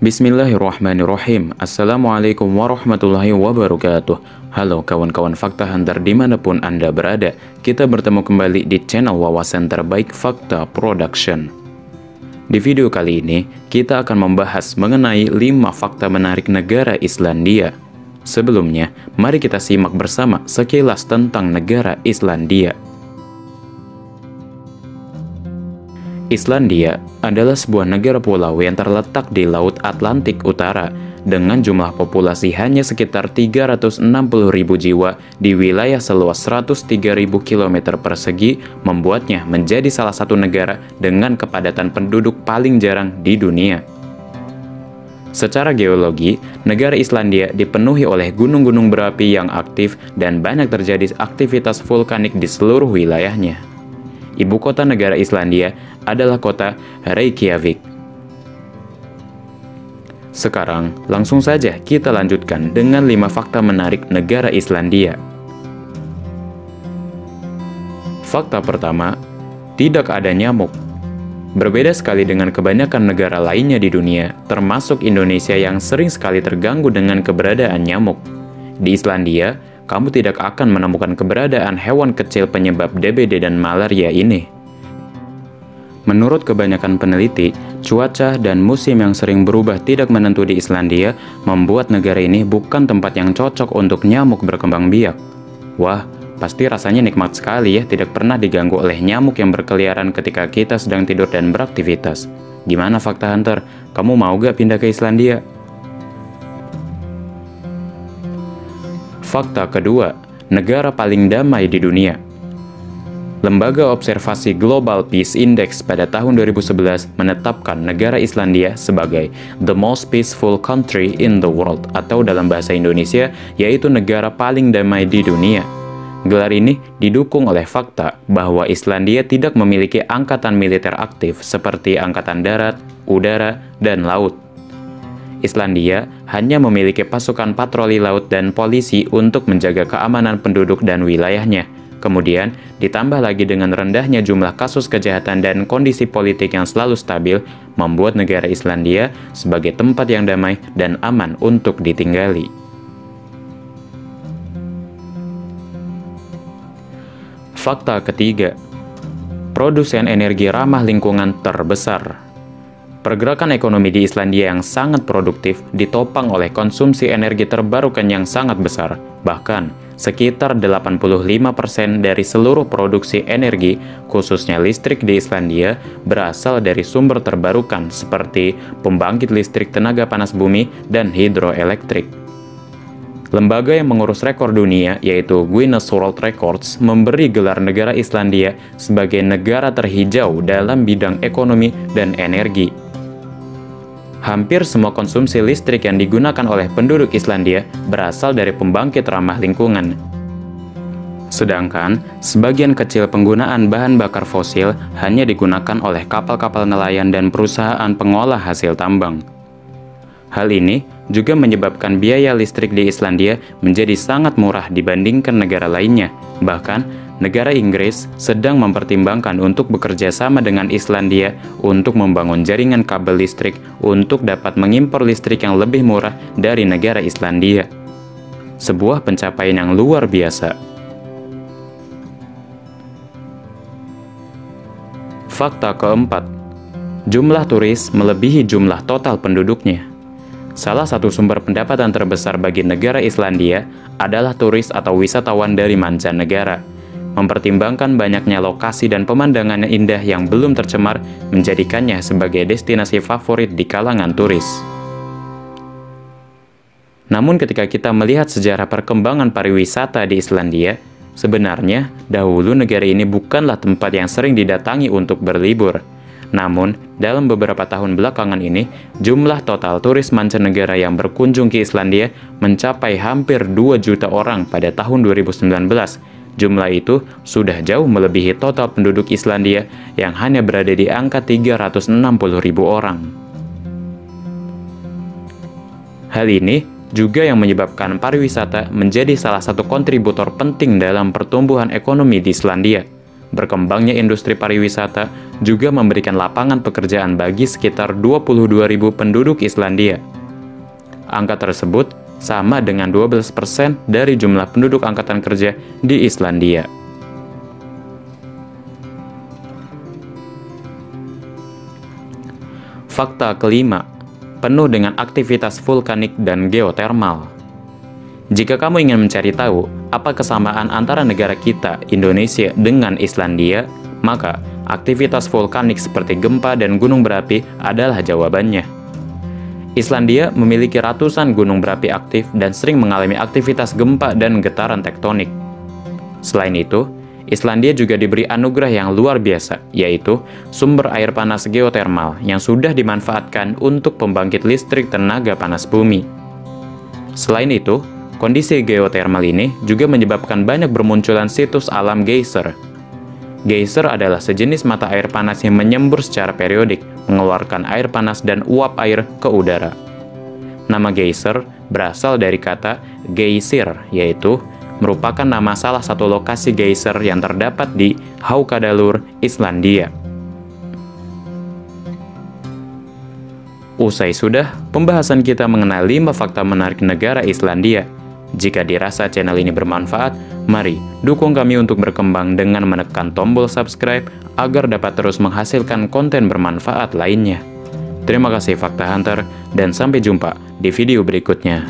Bismillahirrahmanirrahim. Assalamualaikum warahmatullahi wabarakatuh. Halo kawan-kawan Fakta Hunter dimanapun Anda berada. Kita bertemu kembali di channel Wawasan Terbaik Fakta Production. Di video kali ini, kita akan membahas mengenai 5 fakta menarik negara Islandia. Sebelumnya, mari kita simak bersama sekilas tentang negara Islandia. Islandia adalah sebuah negara pulau yang terletak di Laut Atlantik Utara dengan jumlah populasi hanya sekitar 360.000 jiwa di wilayah seluas 103.000 km persegi, membuatnya menjadi salah satu negara dengan kepadatan penduduk paling jarang di dunia. Secara geologi, negara Islandia dipenuhi oleh gunung-gunung berapi yang aktif dan banyak terjadi aktivitas vulkanik di seluruh wilayahnya. Ibu kota negara Islandia adalah kota Reykjavik. Sekarang, langsung saja kita lanjutkan dengan 5 fakta menarik negara Islandia. Fakta pertama, tidak ada nyamuk. Berbeda sekali dengan kebanyakan negara lainnya di dunia, termasuk Indonesia yang sering sekali terganggu dengan keberadaan nyamuk. Di Islandia, kamu tidak akan menemukan keberadaan hewan kecil penyebab DBD dan malaria ini. Menurut kebanyakan peneliti, cuaca dan musim yang sering berubah tidak menentu di Islandia membuat negara ini bukan tempat yang cocok untuk nyamuk berkembang biak. Wah, pasti rasanya nikmat sekali ya tidak pernah diganggu oleh nyamuk yang berkeliaran ketika kita sedang tidur dan beraktivitas. Gimana Fakta Hunter? Kamu mau gak pindah ke Islandia? Fakta kedua, negara paling damai di dunia. Lembaga Observasi Global Peace Index pada tahun 2011 menetapkan negara Islandia sebagai the most peaceful country in the world, atau dalam bahasa Indonesia, yaitu negara paling damai di dunia. Gelar ini didukung oleh fakta bahwa Islandia tidak memiliki angkatan militer aktif seperti angkatan darat, udara, dan laut. Islandia hanya memiliki pasukan patroli laut dan polisi untuk menjaga keamanan penduduk dan wilayahnya. Kemudian, ditambah lagi dengan rendahnya jumlah kasus kejahatan dan kondisi politik yang selalu stabil, membuat negara Islandia sebagai tempat yang damai dan aman untuk ditinggali. Fakta ketiga, produsen energi ramah lingkungan terbesar. Pergerakan ekonomi di Islandia yang sangat produktif ditopang oleh konsumsi energi terbarukan yang sangat besar. Bahkan, sekitar 85% dari seluruh produksi energi, khususnya listrik di Islandia, berasal dari sumber terbarukan seperti pembangkit listrik tenaga panas bumi dan hidroelektrik. Lembaga yang mengurus rekor dunia, yaitu Guinness World Records, memberi gelar negara Islandia sebagai negara terhijau dalam bidang ekonomi dan energi. Hampir semua konsumsi listrik yang digunakan oleh penduduk Islandia berasal dari pembangkit ramah lingkungan. Sedangkan, sebagian kecil penggunaan bahan bakar fosil hanya digunakan oleh kapal-kapal nelayan dan perusahaan pengolah hasil tambang. Hal ini juga menyebabkan biaya listrik di Islandia menjadi sangat murah dibandingkan negara lainnya. Bahkan, negara Inggris sedang mempertimbangkan untuk bekerja sama dengan Islandia untuk membangun jaringan kabel listrik untuk dapat mengimpor listrik yang lebih murah dari negara Islandia. Sebuah pencapaian yang luar biasa. Fakta keempat, jumlah turis melebihi jumlah total penduduknya. Salah satu sumber pendapatan terbesar bagi negara Islandia adalah turis atau wisatawan dari mancanegara. Mempertimbangkan banyaknya lokasi dan pemandangan indah yang belum tercemar menjadikannya sebagai destinasi favorit di kalangan turis. Namun ketika kita melihat sejarah perkembangan pariwisata di Islandia, sebenarnya dahulu negara ini bukanlah tempat yang sering didatangi untuk berlibur. Namun, dalam beberapa tahun belakangan ini, jumlah total turis mancanegara yang berkunjung ke Islandia mencapai hampir 2 juta orang pada tahun 2019. Jumlah itu sudah jauh melebihi total penduduk Islandia yang hanya berada di angka 360.000 orang. Hal ini juga yang menyebabkan pariwisata menjadi salah satu kontributor penting dalam pertumbuhan ekonomi di Islandia. berkembangnya industri pariwisata juga memberikan lapangan pekerjaan bagi sekitar 22.000 penduduk Islandia. Angka tersebut sama dengan 12% dari jumlah penduduk angkatan kerja di Islandia. Fakta kelima, penuh dengan aktivitas vulkanik dan geotermal. Jika kamu ingin mencari tahu apa kesamaan antara negara kita, Indonesia, dengan Islandia, maka aktivitas vulkanik seperti gempa dan gunung berapi adalah jawabannya. Islandia memiliki ratusan gunung berapi aktif dan sering mengalami aktivitas gempa dan getaran tektonik. Selain itu, Islandia juga diberi anugerah yang luar biasa, yaitu sumber air panas geotermal yang sudah dimanfaatkan untuk pembangkit listrik tenaga panas bumi. Selain itu, kondisi geotermal ini juga menyebabkan banyak bermunculan situs alam geyser. Geyser adalah sejenis mata air panas yang menyembur secara periodik, mengeluarkan air panas dan uap air ke udara. Nama geyser berasal dari kata geysir, yaitu merupakan nama salah satu lokasi geyser yang terdapat di Haukadalur, Islandia. Usai sudah pembahasan kita mengenai 5 fakta menarik negara Islandia. Jika dirasa channel ini bermanfaat, mari dukung kami untuk berkembang dengan menekan tombol subscribe agar dapat terus menghasilkan konten bermanfaat lainnya. Terima kasih Fakta Hunter, dan sampai jumpa di video berikutnya.